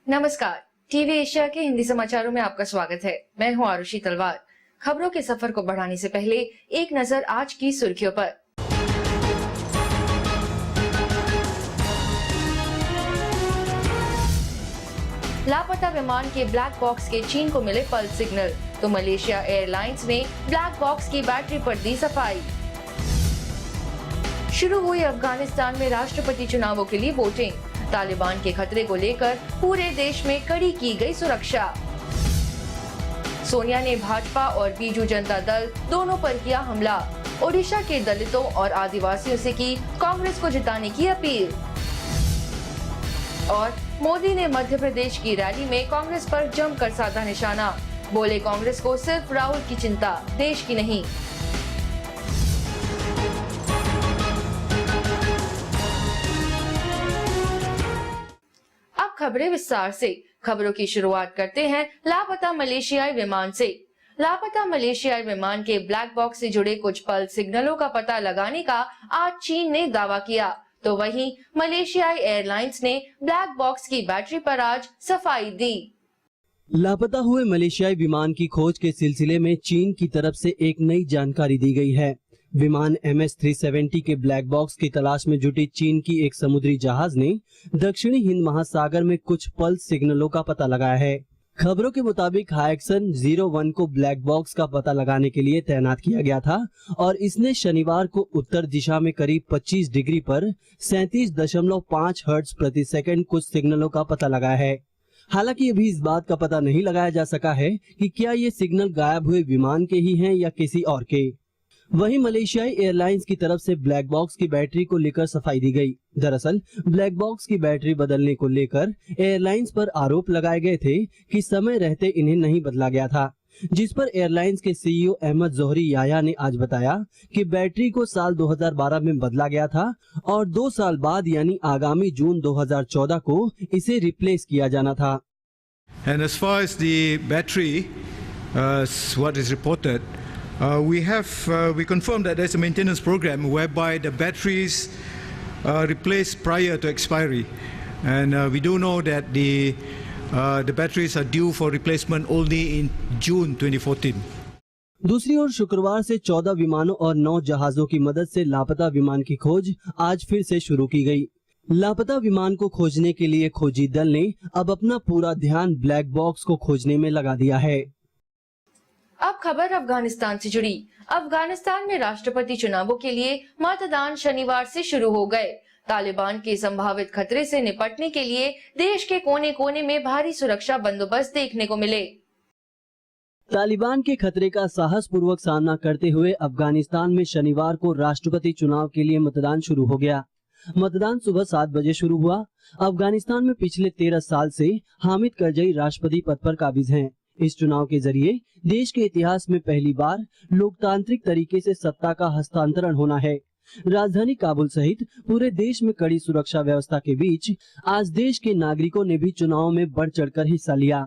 नमस्कार, TV Asia के हिंदी समाचारों में आपका स्वागत है। मैं हूं आरुषि तलवार। खबरों के सफर को बढ़ाने से पहले एक नजर आज की सुर्खियों पर। लापता विमान के ब्लैक बॉक्स के चीन को मिले पल्स सिग्नल, तो मलेशिया एयरलाइंस ने ब्लैक बॉक्स की बैटरी पर दी सफाई। शुरू हुई अफगानिस्तान में राष्ट्रपति चुनावों के लिए वोटिंग, तालिबान के खतरे को लेकर पूरे देश में कड़ी की गई सुरक्षा। सोनिया ने भाजपा और बीजू जनता दल दोनों पर किया हमला, ओडिशा के दलितों और आदिवासियों से की कांग्रेस को जिताने की अपील। और मोदी ने मध्य प्रदेश की रैली में कांग्रेस पर जमकर साधा निशाना, बोले कांग्रेस को सिर्फ राहुल की चिंता, देश की नहीं। अब खबरें विस्तार से। खबरों की शुरुआत करते हैं लापता मलेशियाई विमान से। लापता मलेशियाई विमान के ब्लैक बॉक्स से जुड़े कुछ पल्स सिग्नलों का पता लगाने का आज चीन ने दावा किया, तो वहीं मलेशियाई एयरलाइंस ने ब्लैक बॉक्स की बैटरी पर आज सफाई दी। लापता हुए मलेशियाई विमान की खोज के सिलसिले में चीन की तरफ से एक नई जानकारी दी गई है। विमान MS-370 के ब्लैक बॉक्स की तलाश में जुटी चीन की एक समुद्री जहाज ने दक्षिणी हिंद महासागर में कुछ पल्स सिग्नलों का पता लगाया है। खबरों के मुताबिक हाइक्सन 01 को ब्लैक बॉक्स का पता लगाने के लिए तैनात किया गया था और इसने शनिवार को उत्तर दिशा में करीब 25 डिग्री पर 37.5 हर्ट्ज प्रति सेकंड कुछ सिग्नलों का पता लगाया है। हालांकि अभी इस बात का पता नहीं लगाया जा सका है कि क्या ये सिग्नल गायब हुए विमान के ही हैं या किसी और के। वहीं मलेशियाई एयरलाइंस की तरफ से ब्लैक बॉक्स की बैटरी को लेकर सफाई दी गई। दरअसल ब्लैक बॉक्स की बैटरी बदलने को लेकर एयरलाइंस पर आरोप लगाए गए थे कि समय रहते इन्हें नहीं बदला गया था, जिस पर एयरलाइंस के CEO अहमद जोहरी याया ने आज बताया कि बैटरी को साल 2012 में बदला गया था और 2 साल बाद यानी आगामी जून 2014 को इसे रिप्लेस किया जाना था। And as far as the battery, what is reported, we confirm that there's a maintenance program whereby the batteries are replaced prior to expiry, and we do know that the batteries are due for replacement only in June 2014. दूसरी ओर शुक्रवार से 14 विमानों और 9 जहाजों की मदद से लापता विमान की खोज आज फिर से शुरू की गई। लापता विमान को खोजने के लिए खोजी दल ने अब अपना पूरा ध्यान ब्लैक बॉक्स को खोजने में लगा दिया है। अब खबर अफगानिस्तान से जुड़ी। अफगानिस्तान में राष्ट्रपति चुनावों के लिए मतदान शनिवार से शुरू हो गए। तालिबान के संभावित खतरे से निपटने के लिए देश के कोने कोने में भारी सुरक्षा बंदोबस्त देखने को मिले। तालिबान के खतरे का साहस पूर्वक सामना करते हुए अफगानिस्तान में शनिवार को राष्ट्रपति चुनाव के लिए मतदान शुरू हो गया। मतदान सुबह 7 बजे शुरू हुआ। अफगानिस्तान में पिछले 13 साल से हामिद करजई राष्ट्रपति पद पर काबिज हैं। इस चुनाव के जरिए देश के इतिहास में पहली बार लोकतांत्रिक तरीके से सत्ता का हस्तांतरण होना है। राजधानी काबुल सहित पूरे देश में कड़ी सुरक्षा व्यवस्था के बीच आज देश के नागरिकों ने भी चुनाव में बढ़ चढ़कर हिस्सा लिया।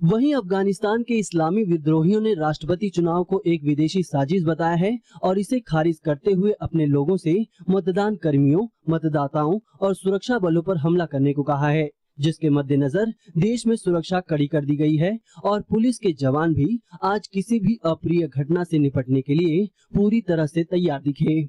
वहीं अफगानिस्तान के इस्लामी विद्रोहियों ने राष्ट्रपति चुनाव को एक विदेशी साजिश बताया है और इसे खारिज करते हुए अपने लोगों से मतदान कर्मियों, मतदाताओं और सुरक्षा बलों पर हमला करने को कहा है, जिसके मद्देनजर देश में सुरक्षा कड़ी कर दी गई है और पुलिस के जवान भी आज किसी भी अप्रिय घटना से निपटने के लिए पूरी तरह से तैयार दिखे।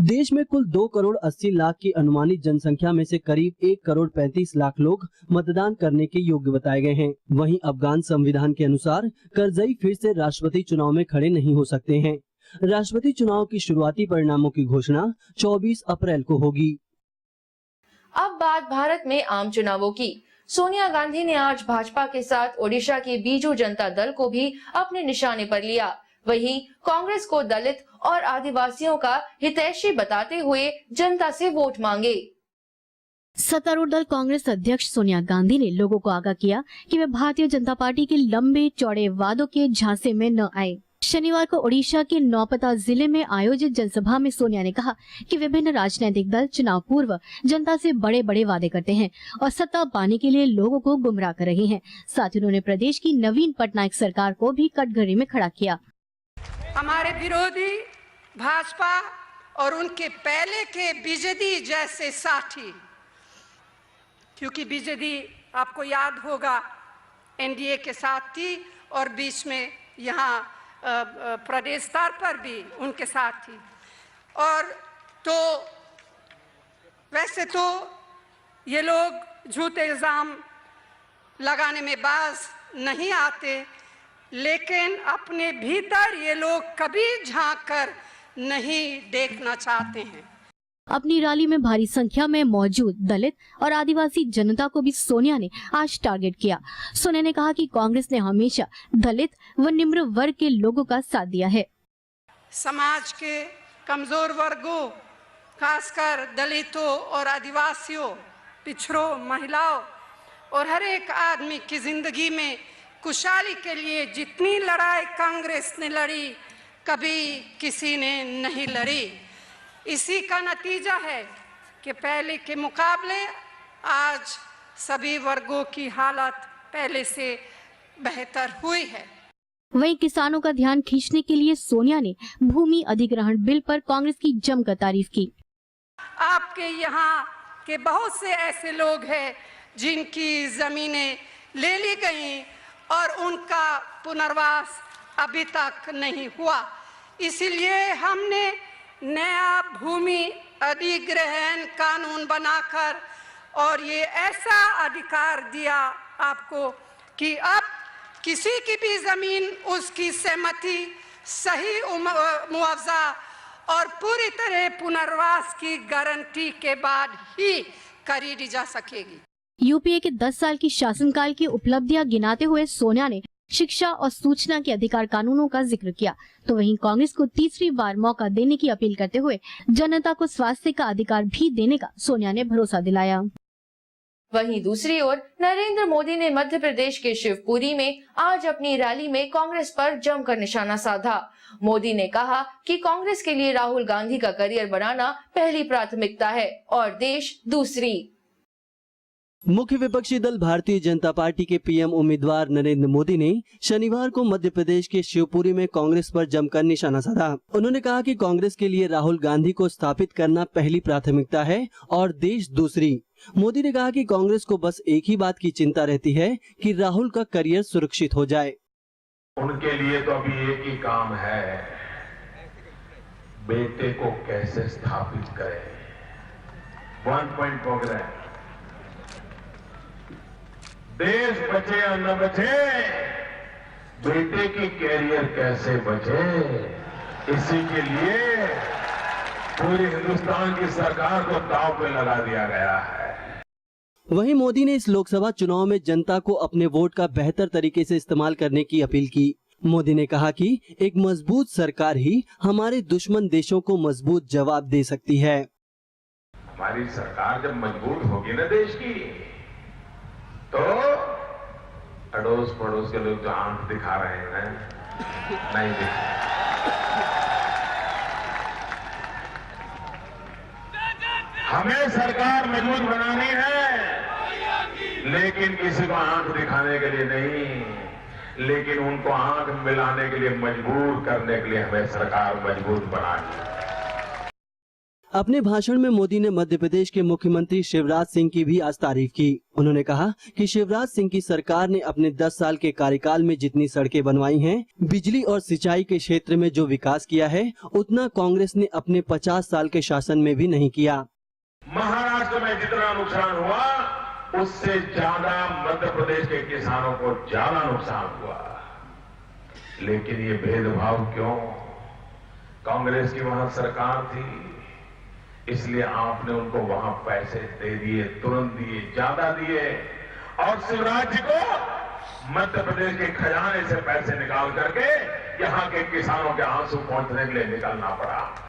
देश में कुल 2 करोड़ 80 लाख की अनुमानित जनसंख्या में से करीब 1 करोड़ 35 लाख लोग मतदान करने के योग्य बताए गए हैं। वहीं अफगान संविधान के अनुसार करजई फिर से राष्ट्रपति चुनाव में खड़े नहीं हो सकते हैं। राष्ट्रपति चुनाव की शुरुआती परिणामों की घोषणा 24 अप्रैल को होगी। अब बात भारत में आम चुनावों की। सोनिया गांधी ने आज भाजपा के साथ ओडिशा के बीजू जनता दल को भी अपने निशाने पर लिया। वहीं कांग्रेस को दलित और आदिवासियों का हितैषी बताते हुए जनता से वोट मांगे। सत्तारूढ़ दल कांग्रेस अध्यक्ष सोनिया गांधी ने लोगों को आगाह किया कि वे भारतीय जनता पार्टी के लंबे चौड़े वादों के झांसे में न आए। शनिवार को ओडिशा के नौपता जिले में आयोजित जनसभा में सोनिया ने कहा कि विभिन्न राजनीतिक दल चुनाव पूर्व जनता से बड़े बड़े वादे करते हैं और सत्ता पाने के लिए लोगों को गुमराह कर रहे हैं। साथ ही उन्होंने प्रदेश की नवीन पटनायक सरकार को भी कटघरे में खड़ा किया। हमारे विरोधी भाजपा और उनके पहले के बीजेडी जैसे साथी, क्योंकि बीजेडी आपको याद होगा एनडीए के साथ थी और बीच में यहाँ प्रदेश स्तर पर भी उनके साथ थी। और तो वैसे तो ये लोग झूठे इल्ज़ाम लगाने में बाज नहीं आते, लेकिन अपने भीतर ये लोग कभी झांक कर नहीं देखना चाहते हैं। अपनी रैली में भारी संख्या में मौजूद दलित और आदिवासी जनता को भी सोनिया ने आज टारगेट किया। सोनिया ने कहा कि कांग्रेस ने हमेशा दलित व निम्न वर्ग के लोगों का साथ दिया है। समाज के कमजोर वर्गों, खासकर दलितों और आदिवासियों, पिछड़ों, महिलाओं और हर एक आदमी की जिंदगी में खुशहाली के लिए जितनी लड़ाई कांग्रेस ने लड़ी, कभी किसी ने नहीं लड़ी। इसी का नतीजा है कि पहले के मुकाबले आज सभी वर्गों की हालत पहले से बेहतर हुई है। वहीं किसानों का ध्यान खींचने के लिए सोनिया ने भूमि अधिग्रहण बिल पर कांग्रेस की जमकर तारीफ की। आपके यहाँ के बहुत से ऐसे लोग हैं जिनकी जमीनें ले ली गई और उनका पुनर्वास अभी तक नहीं हुआ। इसीलिए हमने नया भूमि अधिग्रहण कानून बनाकर और ये ऐसा अधिकार दिया आपको कि अब किसी की भी जमीन उसकी सहमति, सही मुआवजा और पूरी तरह पुनर्वास की गारंटी के बाद ही खरीदी जा सकेगी। यूपीए के 10 साल की शासनकाल की उपलब्धियां गिनाते हुए सोनिया ने शिक्षा और सूचना के अधिकार कानूनों का जिक्र किया, तो वहीं कांग्रेस को तीसरी बार मौका देने की अपील करते हुए जनता को स्वास्थ्य का अधिकार भी देने का सोनिया ने भरोसा दिलाया। वहीं दूसरी ओर नरेंद्र मोदी ने मध्य प्रदेश के शिवपुरी में आज अपनी रैली में कांग्रेस पर जमकर निशाना साधा। मोदी ने कहा कि कांग्रेस के लिए राहुल गांधी का करियर बनाना पहली प्राथमिकता है और देश दूसरी। मुख्य विपक्षी दल भारतीय जनता पार्टी के पीएम उम्मीदवार नरेंद्र मोदी ने शनिवार को मध्य प्रदेश के शिवपुरी में कांग्रेस पर जमकर निशाना साधा। उन्होंने कहा कि कांग्रेस के लिए राहुल गांधी को स्थापित करना पहली प्राथमिकता है और देश दूसरी। मोदी ने कहा कि कांग्रेस को बस एक ही बात की चिंता रहती है कि राहुल का करियर सुरक्षित हो जाए। उनके लिए तो अभी एक ही काम है, बेटे को कैसे स्थापित करें। 1 पॉइंट प्रोग्राम, देश बचे या न बचे, बेटे की कैरियर कैसे बचे, इसी के लिए पूरे हिंदुस्तान की सरकार को दांव पे लगा दिया गया है। वहीं मोदी ने इस लोकसभा चुनाव में जनता को अपने वोट का बेहतर तरीके से इस्तेमाल करने की अपील की। मोदी ने कहा कि एक मजबूत सरकार ही हमारे दुश्मन देशों को मजबूत जवाब दे सकती है। हमारी सरकार जब मजबूत होगी ना देश की, तो अड़ोस पड़ोस के लोग जो आंख दिखा रहे हैं नहीं दिखा। हमें सरकार मजबूत बनानी है, लेकिन किसी को आंख दिखाने के लिए नहीं, लेकिन उनको आंख मिलाने के लिए, मजबूर करने के लिए हमें सरकार मजबूत बनानी है। अपने भाषण में मोदी ने मध्य प्रदेश के मुख्यमंत्री शिवराज सिंह की भी आज तारीफ की। उन्होंने कहा कि शिवराज सिंह की सरकार ने अपने 10 साल के कार्यकाल में जितनी सड़कें बनवाई हैं, बिजली और सिंचाई के क्षेत्र में जो विकास किया है, उतना कांग्रेस ने अपने 50 साल के शासन में भी नहीं किया। महाराष्ट्र में जितना नुकसान हुआ उससे ज्यादा मध्य प्रदेश के किसानों को ज्यादा नुकसान हुआ। लेकिन ये भेदभाव क्यों? कांग्रेस की वहां सरकार थी, इसलिए आपने उनको वहां पैसे दे दिए, तुरंत दिए, ज्यादा दिए, और शिवराज जी को मध्य प्रदेश के खजाने से पैसे निकाल करके यहां के किसानों के आंसू पोंछने के लिए निकालना पड़ा।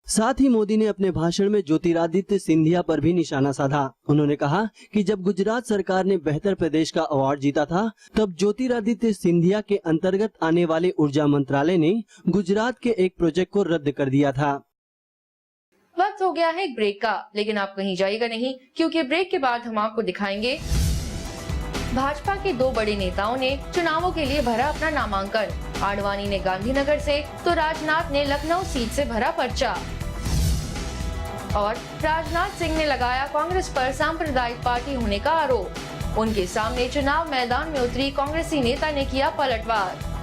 साथ ही मोदी ने अपने भाषण में ज्योतिरादित्य सिंधिया पर भी निशाना साधा। उन्होंने कहा कि जब गुजरात सरकार ने बेहतर प्रदेश का अवार्ड जीता था, तब ज्योतिरादित्य सिंधिया के अंतर्गत आने वाले ऊर्जा मंत्रालय ने गुजरात के एक प्रोजेक्ट को रद्द कर दिया था। वक्त हो गया है एक ब्रेक का, लेकिन आप कहीं जाइएगा नहीं, क्योंकि ब्रेक के बाद हम आपको दिखाएंगे भाजपा के 2 बड़े नेताओं ने चुनावों के लिए भरा अपना नामांकन। आडवाणी ने गांधीनगर से तो राजनाथ ने लखनऊ सीट से भरा पर्चा। और राजनाथ सिंह ने लगाया कांग्रेस पर सांप्रदायिक पार्टी होने का आरोप। उनके सामने चुनाव मैदान में उतरी कांग्रेसी नेता ने किया पलटवार।